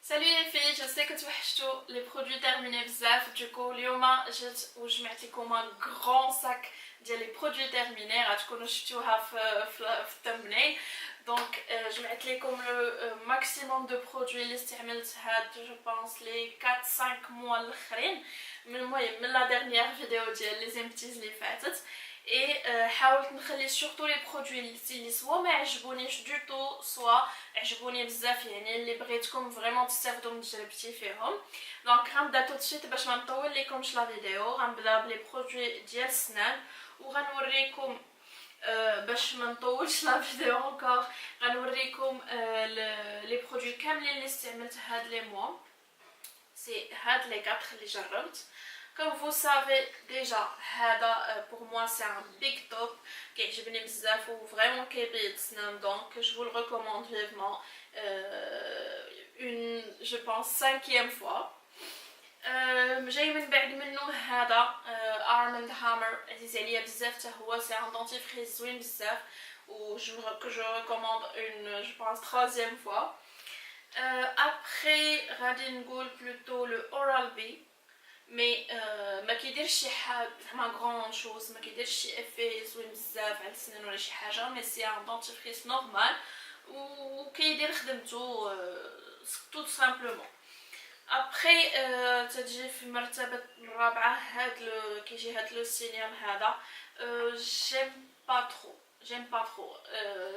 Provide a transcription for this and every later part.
Salut les filles, je sais que tu as les produits terminés بزاف. Du coup اليوم جيت وجمعت لكم un grand sac ديال les produits terminés غتكونوا شفتوها في التمنين. دونك جمعت لكم لو ماكسيموم دو برودوي اللي استعملت هاد جو بونس لي 4 5 موا الاخرين المهم من لا ديرنيير فيديو ديال لي زيمتيز اللي فاتت. اي حاولت نخلي سورتو لي برودوي اللي سوا ما عجبونيش دو تو سوا عجبوني بزاف، يعني اللي بغيتكم فريمون تستافدوا من تجربتي فيهم. دونك غنبدا تو سويت باش ما نطول لكمش لا فيديو. غنبدا بلي برودوي ديال السنان وغنوريكم باش ما نطولش لا فيديو انكور غنوريكم لي برودوي كاملين اللي استعملت هاد لي موا. سي هاد لي 4 اللي جربت. Comme vous savez déjà, pour moi c'est un big top qui كيعجبني بزاف و vraiment كيبيض سنان, donc je vous le recommande vivement une je pense 5e fois. جاي من بعد منه هذا Arm & Hammer عزيز عليا بزاف حتى هو, c'est un dentifrice زوين بزاف و que je recommande une je pense 3e fois. Après غادي نقول plutôt le Oral-B. مي ما كيديرش شي حاجه زعما غران شوز, ما كيديرش شي افي زوين بزاف على السنان ولا شي حاجه, مي سي ان دونتيفريس نورمال و كيدير خدمته تو سامبلومون. ابخي تجي في المرتبه الرابعه كيجي هاد لو سينيال هذا. جيم با ترو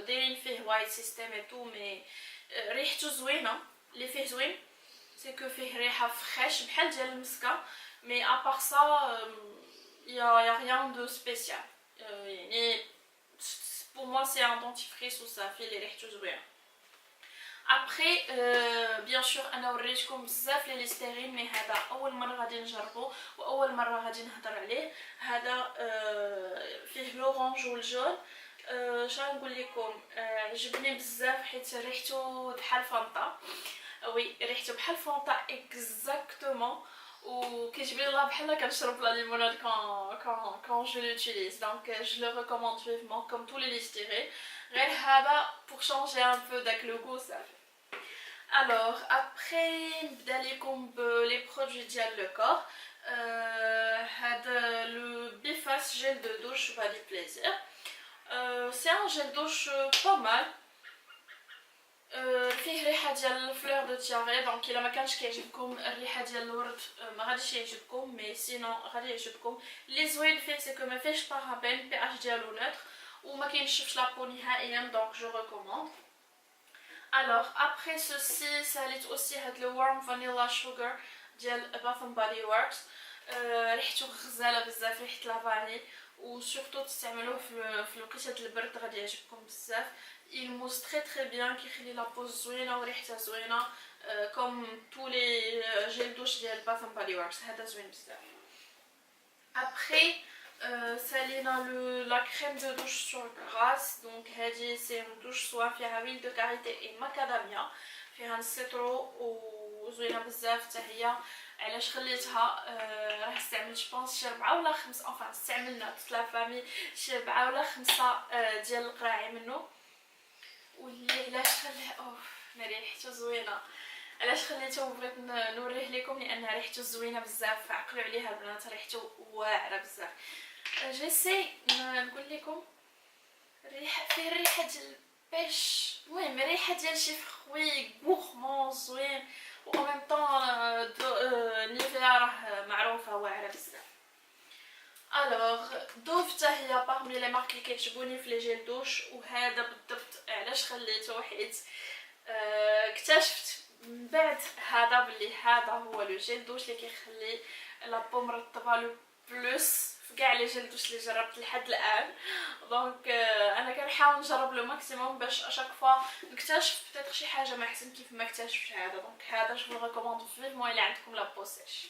دايرين فيه وايت سيستيم اي تو, مي ريحته زوينه. اللي فيه زوين سي كو فيه ريحه فريش بحال ديال المسكه, مي ابار سا يا ريان دو سبيسيال. يعني pour moi c'est un dentifrice وصافي اللي ريحته زوينه. ابخي بيان سور انا وريتكم بزاف لي ليستيرين, مي هذا اول مره غادي نجربو واول مره غادي نهضر عليه. هذا فيه لورانج والجون. شنو نقول لكم, عجبني بزاف حيت ريحته بحال فانطا. وي ريحته بحال فانطا اكزاكتومون, وكيجبرني الله بحال كنشرب لا ليموناد quand je l'utilise. Donc je le recommande vivement comme tous les Listerine. غير هذا pour changer un peu داك le goût صافي. Alors après نبدا لكم بلي برودوي ديال لو كور. هذا لو بيفاس جيل دو دوش va du plaisir. C'est un gel douche pas mal. فيه ريحه ديال الفلور دو تياري, دونك الا ما كانش كيعجبكم الريحه ديال الورد ما غاديش يعجبكم, مي سينو غادي يعجبكم. اللي زوين فيه سي كو ما فيهش بارابين, بي اش ديالو نوتر وما كينشفش لابو نهائيا, دونك جو ريكوموند. الوغ ابري سوسي ساليت اوسي هاد لو وارم فانيلا شوغر ديال باث اند بادي وركس. ريحته غزاله بزاف, ريحه لافاني, وسورتو تستعملوه في الوقيته البرد غادي يعجبكم بزاف. Il mousse très bien, كيخلي لا بوز زوينه وريحتها زوينه كوم تو لي جيل دوش ديال باث اند بادي وركس. هذا زوين بزاف. ابخي سالينا لا كريم دو دوش سور غراس. دونك هذه سي دوش سوا فيها ويل دو كاريتي اي ماكاداميا, فيها السيترو وزوينه بزاف حتى هي. علاش خليتها راه استعملت جوبونس شي 4 ولا 5, انفان استعملنا توت لا فامي شي 4 ولا 5 ديال القراعي منه. واللي علاش خليه ريحته زوينه, علاش خليته وبغيت نوريه لكم لان ريحته زوينه بزاف. عقلوا عليها البنات, ريحته واعره بزاف. جيسي نقول لكم الريحه فيه ريحه ديال البيش, المهم ريحه ديال شي فخوي غورمون زوين, و ان ميم طون نيفيا راه معروفه واعره بزاف. الوغ دوف حتى هي باغمي لي مارك اللي كيعجبوني في لي جيل دوش, وهذا بالضبط علاش خليته حيت اكتشفت من بعد هذا بلي هذا هو لو جيل دوش اللي كيخلي لا بو مرطبه لو بلوس في كاع لي جيل دوش اللي جربت لحد الان. دونك انا كنحاول نجرب لو ماكسيموم باش اشاك فوا نكتشف بتيتر شي حاجه ما احسن كيف ما اكتشفت هذا. دونك هذا جو ريكوموند فيفمون الا عندكم لا بو سيش.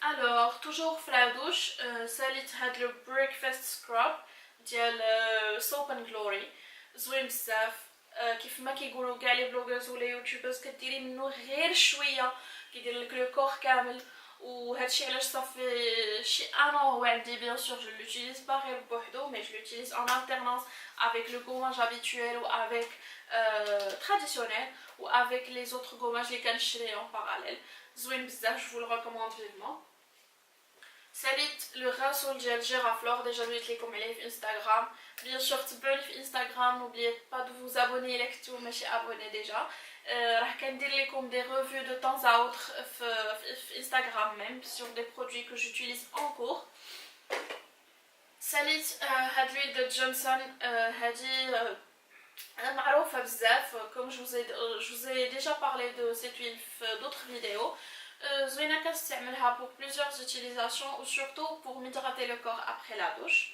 الوغ توجور في لا دوش ساليت هاد لو بريكفاست سكراب ديال سوب اند جلوري, زوين بزاف. كيف ما كيقولوا كاع لي بلوغرز ولا يوتيوبرز كديري منه غير شويه كيدير لك لو كور كامل وهادشي علاش صافي شي ان هو عندي. بيان سور جو l'utilise pas غير بوحدو مي جو l'utilise en alternance avec le gommage habituel ou avec traditionnel ou avec les autres gommages اللي كنشري en parallèle. زوين بزاف, je vous le recommande vivement. ساليت لو غاسول ديال جيرافلور, ديجا درت لكم عليه في انستغرام. بيان سور تبعوني في انستغرام, n'oubliez pas de vous abonner الا كنتو ماشي ابوني ديجا. راح كندير لكم des revues de temps à autre في انستغرام même sur des produits que j'utilise en cours. ساليت هاد لويل دو جونسون, هادي معروفة بزاف. comme je vous ai déjà parlé de cette huile في d'autres vidéos. زوينة كنستعملها pour plusieurs utilisations ou surtout pour m'hydrater le corps après la douche.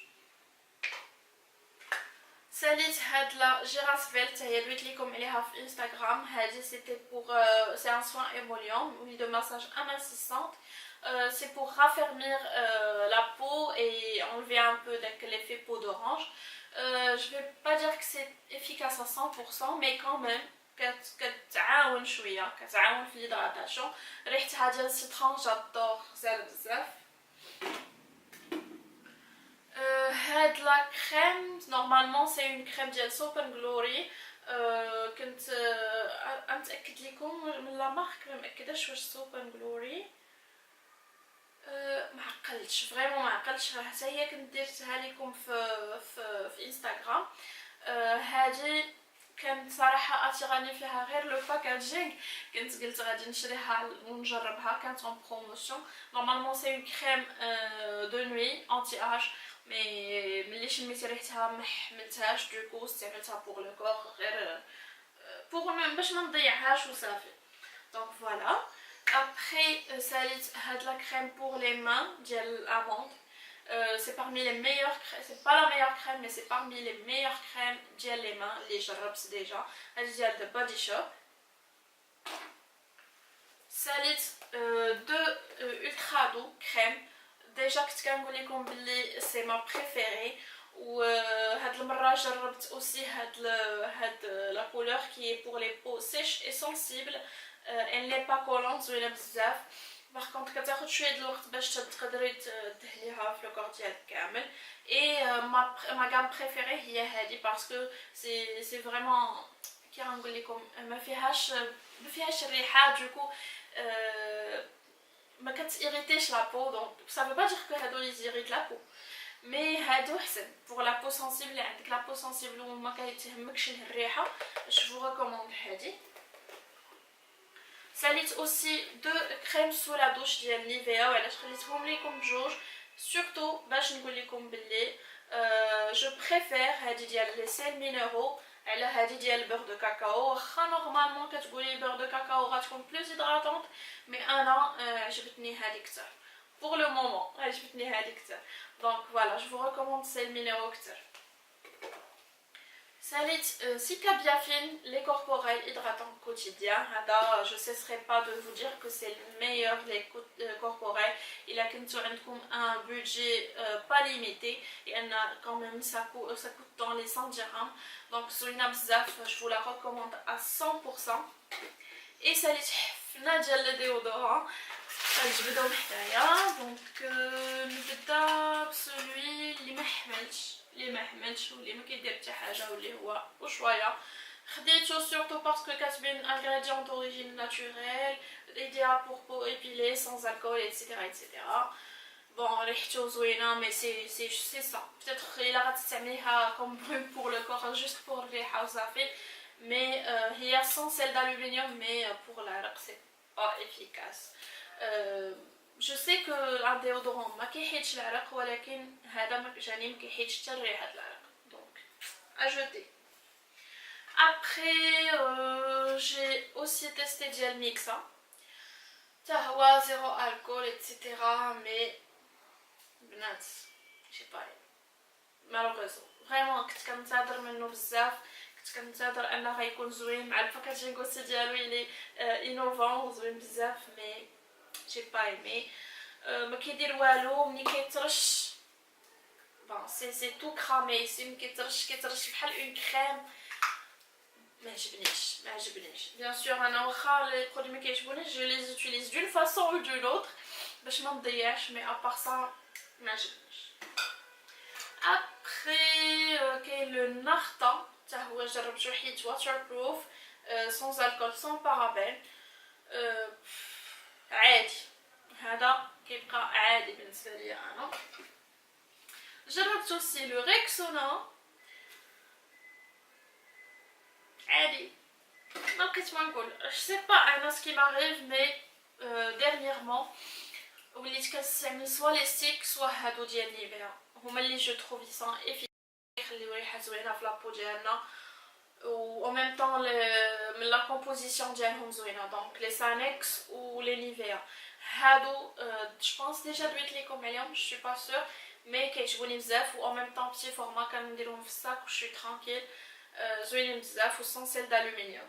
ساليت هاد لا جيراسفيل, هي دويت لكم عليها في انستغرام. هادي سيتي pour c'est un soin émollient, huile de massage amincissante. C'est pour raffermir la peau et enlever un peu l'effet peau d'orange. Je vais pas dire que c'est efficace à 100% mais quand même كتعاون شويه, كتعاون في الهيدراتاسيون. ريحتها ديال السيترون جادور غزال بزاف. هاد لا كريم نورمالمون سي اون كريم ديال سوب اند جلوري. كنت نتاكد لكم من لا مارك, ما مأكداش واش سوب اند جلوري. ما عقلتش فريمون, ما عقلتش, حتى هي كنت درتها لكم في انستغرام. هادي كانت صراحه اتيراني فيها غير لو باكاجينغ, كنت قلت غادي نشريها ونجربها, كانت اون بروموسيون. نورمالمون سي اون كريم دو نوي انتي اج, مي ملي شميت ريحتها ما حملتهاش, دوكو استعملتها بور لو كور غير بور باش ما نضيعهاش وصافي. دونك فوالا. ابري ساليت هاد لا كريم بور لي مان ديال الاموند. C'est parmi les meilleures crèmes, c'est pas la meilleure crème mais c'est parmi les meilleures crèmes ديال les mains اللي جربت ديجا. هادي ديال The Body Shop. ساليت دو ultra doux crème. ديجا كنت كنقول لكم بلي سي ما بريفيري, وهاد المره جربت اوسي هاد لا كولور كي بور لي بو سيش اي سونسيبل. elle n'est pas collante, زوينه بزاف. باغ كونطخ كتاخد شويه د الوقت باش تقدري تدهنيها في لو كور ديالك كامل. اي ما غام بريفيري هي هادي باسكو سي فريمون كي غنقول لكم ما فيهاش الريحه, دوكو ما كتيريتيش لا بو. دونك سا فو با دير كو هادو لي زيريت لا بو, مي هادو حسن بور لا بو سونسيبل. اللي عندك لا بو سونسيبل وما كيتهمكش الريحه, جو ريكوموند هادي. ساليت اوسي دو كريم سو لا دوش ديال نيفيا, وعلاش خليتهم ليكم بجوج سورتو باش نقول لكم بلي جو بريفير هادي ديال لي سيل مينيرو على هادي ديال البور دو كاكاو. واخا نورمالمون كتقولي البور دو كاكاو غتكون بلوز هيدراتونط, مي انا عجبتني هادي كتر بور لو مومون, عجبتني هادي كتر. دونك فوالا, جو فو ريكوموند سيل مينيرو كتر. ساليت Cica Biafine, les corporels hydratants quotidiens. Je ne cesserai pas de vous dire que c'est le meilleur des corporels. Il a un budget pas limité et quand même ça coûte dans les 100 dirhams. Donc je vous la recommande à 100%. Et ساليت حفنه ديال لي ديودورون غنجبدو حدايا. دونك نبدا بسولوي اللي ما حملش واللي ما كيدير حتى حاجه واللي هو وشويه. خديتو سورتو باسكو كاتبين ingrédients d'origine naturelle, idéal pour peau épilée, sans alcool, etc. etc. Bon, ريحتو زوينه مي سي سا peut-être الا غتستعمليها كوم بروم بور لو كور جوست بور الريحه وصافي, مي هي sans sel d'aluminium, mais pour العرق c'est pas efficace. جو سي كو ان ديودورون ما كيحيدش العرق, ولكن هذا ما كيحيدش حتى ريحه العرق. دونك اجوتي. ابري جي اوسي تيستي ديال ميكسا, حتى هو زيرو الكول ايتترا, مي بنات شي با مالوغوزو فريمون كنت كنتظر منه بزاف. كنت كنتظر انه غيكون زوين مع الباكاجينغ اوسي ديالو اللي انوفون وزوين بزاف, مي جي با ايمي. ما كيدير والو ملي كيترش, بون سي تو كرامي, ملي كيترش بحال اون كريم. ما عجبنيش بيان سور. انا واخا لي برودوي ما كيعجبونيش جو لي زوتيليز دون فاصون او دون اوتر, باش ما نضيعش مي ابار سا ما عجبنيش. ابخي كاين لو نارتا حتى هو جربته حيت واتر بروف سون الكول سون بارابين عادي، هذا كيبقى عادي بالنسبه لي انا. جربت aussi le Rexona عادي، ما بقيت ما نقول je sais pas انا ce qui m'arrive mais dernièrement وليت كنستعمل سوا لي ستيك سوا هادو ديال نيفيا، هما اللي جو تروفي افيكاس يخليو ريحه زوينه في لابو ديالنا و en même temps من لا كومبوزيسيون ديالهم زوينه. دونك لي سانكس و لي نيفيا هادو جو بونس ديجا دويت ليكم عليهم جو سوي با سور مي كيعجبوني بزاف و en même temps بتي فورما كنديرهم في الساك و شوي ترانكيل زوينين بزاف و سون سيل دالومينيوم.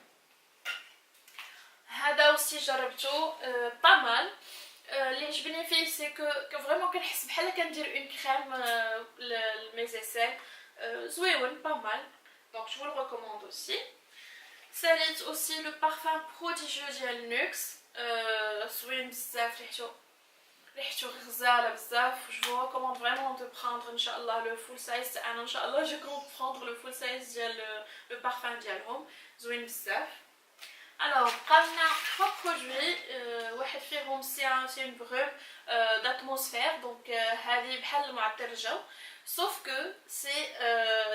هذا اوسي جربته با مال. اللي عجبني فيه سي كو فريمون كنحس بحال كندير اون كريم لميزيسيل زويون با مال، دونك جو le recommande aussi. ساليت اوسي لو بارفان بروديجيو ديال نوكس زوين بزاف، ريحته غزاله بزاف. جو vous recommande vraiment de prendre ان شاء الله لو فول سايز. انا ان شاء الله جو كونت prendre لو فول سايز ديال لو بارفان ديالهم زوين بزاف. Alors, بقالنا 3 produits. واحد فيهم سي اون بروم d'atmosphère، دونك هذه بحال المعطر الجو sauf que c'est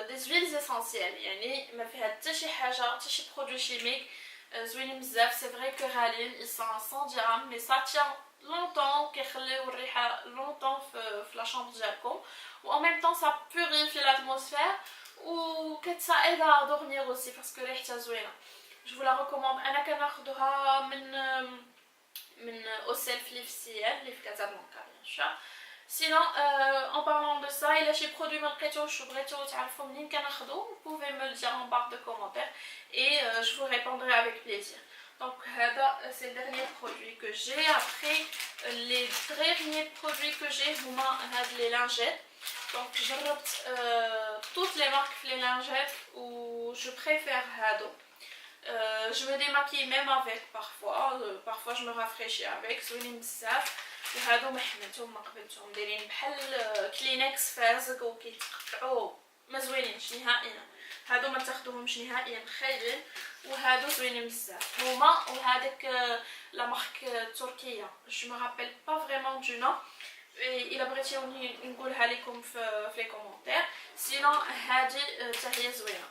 des huiles essentielles، يعني ما فيها حتى شي حاجه حتى شي برودوي شيميك زوينين بزاف. سي فري كو غاليين ils sont 100 dirhams mais ça tient longtemps، كيخليو الريحه longtemps في لا شامبر ديالكم و en même temps ça purifie l'atmosphère و كتساعد à dormir aussi parce que ريحتها زوينه. Je vous la recommande. انا كناخذها من اوسيل في ليفسيال اللي في كازابلانكا bien sûr. Sinon en parlant de ça il y a شي برودوي ما لقيتوش وبغيتو تعرفوا منين كناخذو vous pouvez me le dire en barre de commentaires et je vous répondrai avec plaisir. Donc هذا c'est le dernier produit que j'ai. Après les derniers produits que j'ai هما هاد les lingettes. Donc جربت toutes les marques في les lingettes و je préfère هادو. Je me démaquille même avec parfois je me rafraîchis avec زوينين بزاف. وهادو ما حملتهم ما قبلتهم دايرين بحال كلينكس فازق وكيتقطعوا ما زوينينش نهائيا. هادو ما تاخذوهمش نهائيا خايبين وهادو زوينين بزاف هما. وهذاك لا مارك تركيه جو me rappelle pas vraiment du nom الا بغيتوني نقولها لكم في لي كومونتير. سينو هادي حتى هي زوينه.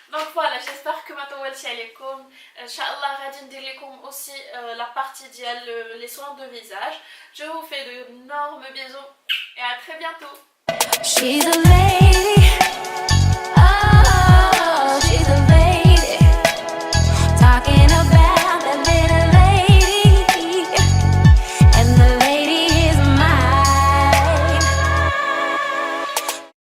Donc voilà, j'espère que ما طولتش عليكم. ان شاء الله غادي ندير لكم aussi la partie ديال les soins de visage. Je vous fais d'énormes bisous et à très bientôt. She's a lady.